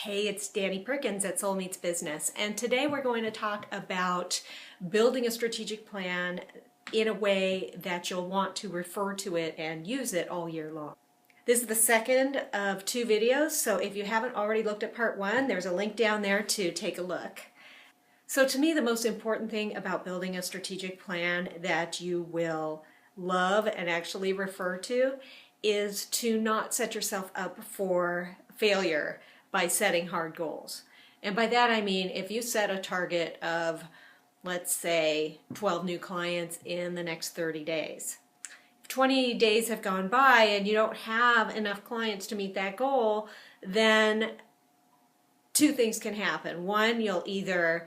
Hey, it's Danny Perkins at Soul Meets Business, and today we're going to talk about building a strategic plan in a way that you'll want to refer to it and use it all year long. This is the second of two videos, so if you haven't already looked at part one, there's a link down there to take a look. So to me, the most important thing about building a strategic plan that you will love and actually refer to is to not set yourself up for failure by setting hard goals. And by that I mean if you set a target of, let's say, 12 new clients in the next 30 days. If 20 days have gone by and you don't have enough clients to meet that goal, then two things can happen. One, you'll either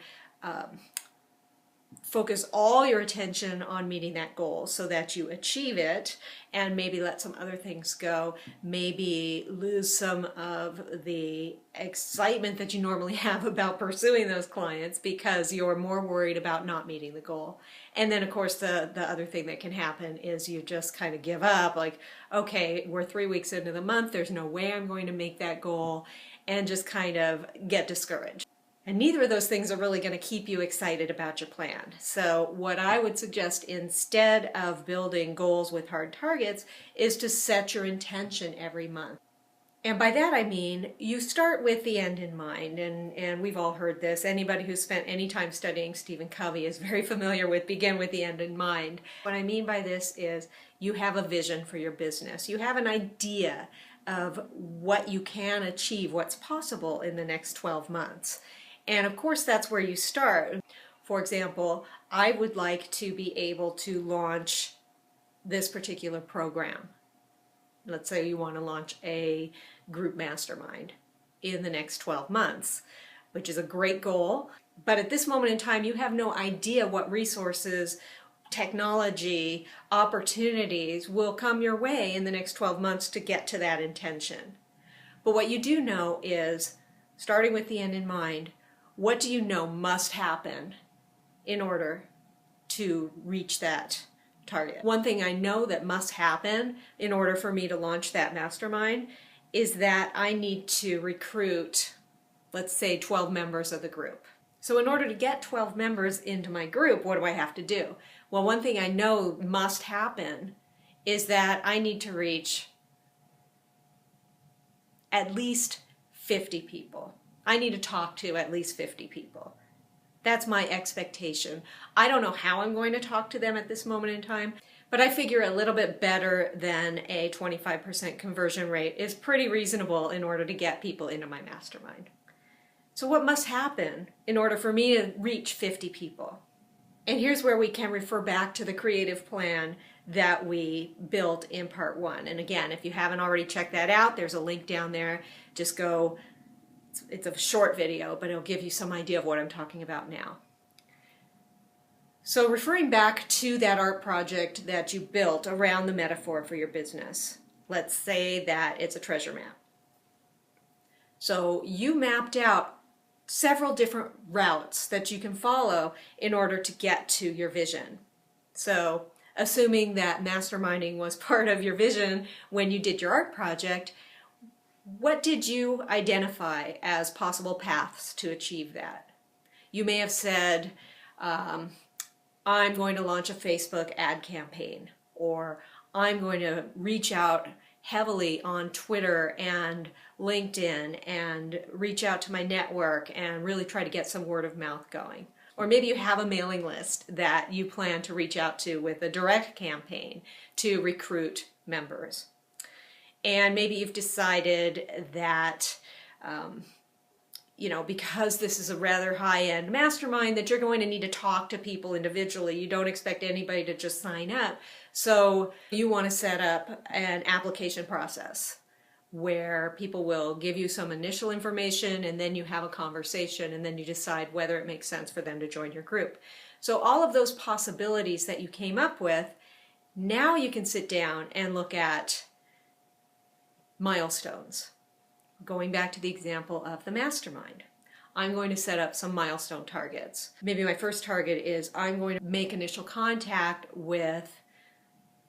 focus all your attention on meeting that goal so that you achieve it and maybe let some other things go, maybe lose some of the excitement that you normally have about pursuing those clients because you're more worried about not meeting the goal. And then of course the other thing that can happen is you just kind of give up, like, okay, we're 3 weeks into the month, there's no way I'm going to make that goal, and just kind of get discouraged. And neither of those things are really going to keep you excited about your plan. So what I would suggest instead of building goals with hard targets is to set your intention every month. And by that I mean you start with the end in mind, and we've all heard this. Anybody who's spent any time studying Stephen Covey is very familiar with begin with the end in mind. What I mean by this is you have a vision for your business. You have an idea of what you can achieve, what's possible in the next 12 months. And of course that's where you start. For example, I would like to be able to launch this particular program. Let's say you want to launch a group mastermind in the next 12 months, which is a great goal. But at this moment in time, you have no idea what resources, technology, opportunities will come your way in the next 12 months to get to that intention. But what you do know is, starting with the end in mind, what do you know must happen in order to reach that target? One thing I know that must happen in order for me to launch that mastermind is that I need to recruit, let's say, 12 members of the group. So in order to get 12 members into my group, what do I have to do? Well, one thing I know must happen is that I need to reach at least 50 people. I need to talk to at least 50 people. That's my expectation. I don't know how I'm going to talk to them at this moment in time, but I figure a little bit better than a 25% conversion rate is pretty reasonable in order to get people into my mastermind. So what must happen in order for me to reach 50 people? And here's where we can refer back to the creative plan that we built in part one. And again, if you haven't already checked that out, there's a link down there. Just go. It's a short video, but it'll give you some idea of what I'm talking about now. So referring back to that art project that you built around the metaphor for your business, let's say that it's a treasure map. So you mapped out several different routes that you can follow in order to get to your vision. So assuming that masterminding was part of your vision when you did your art project, what did you identify as possible paths to achieve that? You may have said, I'm going to launch a Facebook ad campaign, or I'm going to reach out heavily on Twitter and LinkedIn and reach out to my network and really try to get some word of mouth going. Or maybe you have a mailing list that you plan to reach out to with a direct campaign to recruit members. And maybe you've decided that, because this is a rather high-end mastermind, that you're going to need to talk to people individually. You don't expect anybody to just sign up. So you want to set up an application process where people will give you some initial information, and then you have a conversation, and then you decide whether it makes sense for them to join your group. So all of those possibilities that you came up with, now you can sit down and look at milestones. Going back to the example of the mastermind, I'm going to set up some milestone targets. Maybe my first target is I'm going to make initial contact with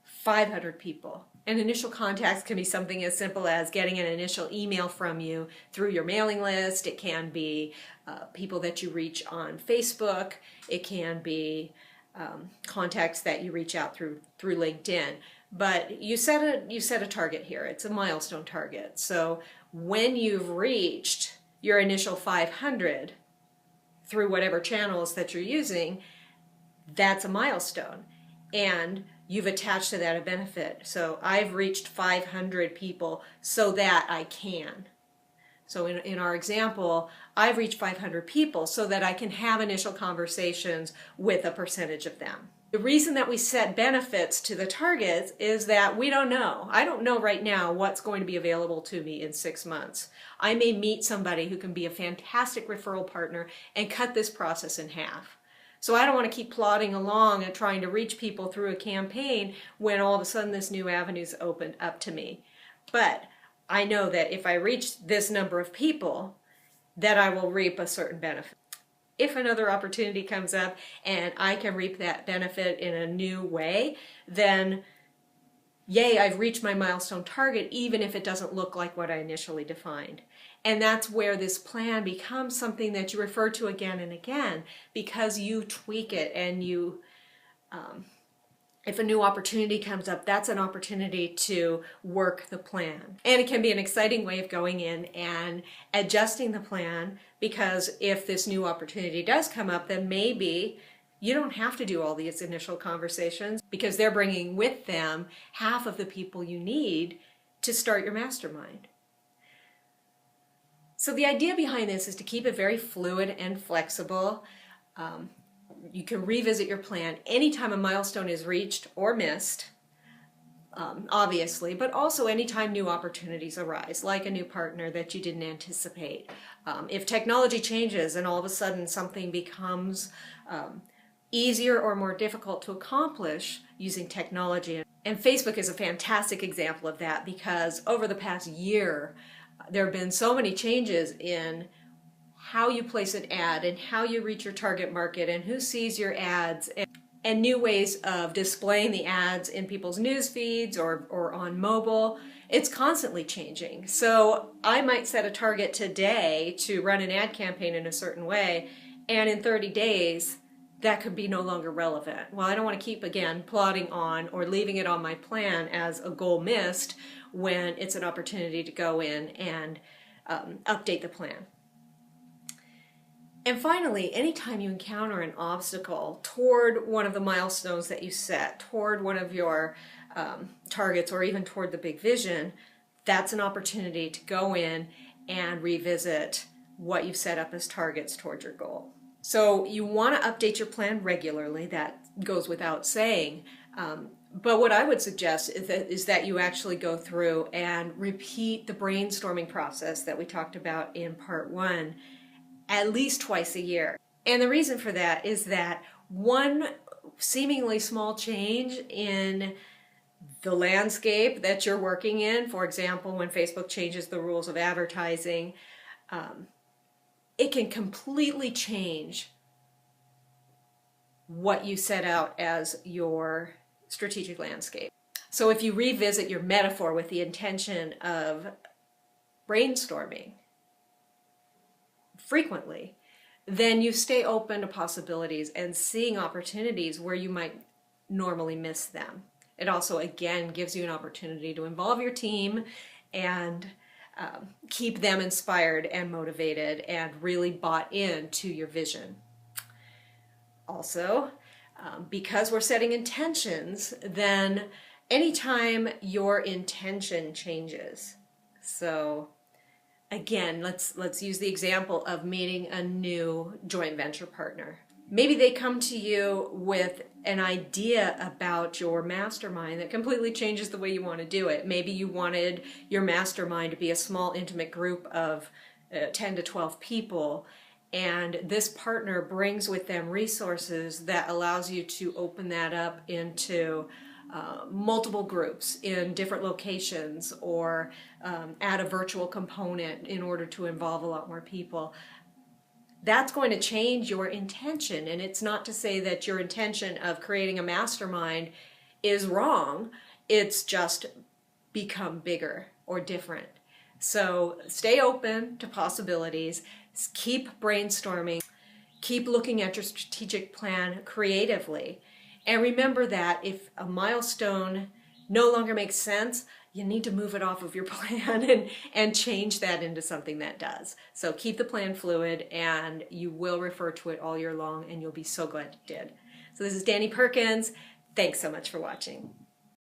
500 people. And initial contacts can be something as simple as getting an initial email from you through your mailing list. It can be people that you reach on Facebook. It can be contacts that you reach out through LinkedIn. But you set a target here. It's a milestone target. So when you've reached your initial 500 through whatever channels that you're using, that's a milestone. And you've attached to that a benefit. So I've reached 500 people so that I can. So in our example, I've reached 500 people so that I can have initial conversations with a percentage of them. The reason that we set benefits to the targets is that we don't know. I don't know right now what's going to be available to me in 6 months. I may meet somebody who can be a fantastic referral partner and cut this process in half. So I don't want to keep plodding along and trying to reach people through a campaign when all of a sudden this new avenue's opened up to me. But I know that if I reach this number of people, that I will reap a certain benefit. If another opportunity comes up and I can reap that benefit in a new way, then yay, I've reached my milestone target, even if it doesn't look like what I initially defined. And that's where this plan becomes something that you refer to again and again, because you tweak it and you, if a new opportunity comes up, that's an opportunity to work the plan. And it can be an exciting way of going in and adjusting the plan, because if this new opportunity does come up, then maybe you don't have to do all these initial conversations because they're bringing with them half of the people you need to start your mastermind. So the idea behind this is to keep it very fluid and flexible. You can revisit your plan anytime a milestone is reached or missed, obviously, but also anytime new opportunities arise, like a new partner that you didn't anticipate. If technology changes and all of a sudden something becomes easier or more difficult to accomplish using technology. And Facebook is a fantastic example of that, because over the past year, there have been so many changes in how you place an ad and how you reach your target market and who sees your ads, and new ways of displaying the ads in people's news feeds or on mobile. It's constantly changing. So I might set a target today to run an ad campaign in a certain way, and in 30 days, that could be no longer relevant. Well, I don't want to keep, again, plodding on or leaving it on my plan as a goal missed when it's an opportunity to go in and update the plan. And finally, anytime you encounter an obstacle toward one of the milestones that you set, toward one of your targets, or even toward the big vision, that's an opportunity to go in and revisit what you've set up as targets toward your goal. So you want to update your plan regularly. That goes without saying. But what I would suggest is that you actually go through and repeat the brainstorming process that we talked about in part 1 at least twice a year. And the reason for that is that one seemingly small change in the landscape that you're working in, for example, when Facebook changes the rules of advertising, it can completely change what you set out as your strategic landscape. So if you revisit your metaphor with the intention of brainstorming frequently, then you stay open to possibilities and seeing opportunities where you might normally miss them. It also, again, gives you an opportunity to involve your team and keep them inspired and motivated and really bought into your vision. Also, because we're setting intentions, then anytime your intention changes. So again, let's use the example of meeting a new joint venture partner. Maybe they come to you with an idea about your mastermind that completely changes the way you want to do it. Maybe you wanted your mastermind to be a small, intimate group of 10 to 12 people, and this partner brings with them resources that allows you to open that up into multiple groups in different locations, or add a virtual component in order to involve a lot more people. That's going to change your intention. And it's not to say that your intention of creating a mastermind is wrong. It's just become bigger or different. So stay open to possibilities, keep brainstorming, keep looking at your strategic plan creatively. And remember that if a milestone no longer makes sense, you need to move it off of your plan and change that into something that does. So keep the plan fluid, and you will refer to it all year long, and you'll be so glad you did. So this is Danny Perkins. Thanks so much for watching.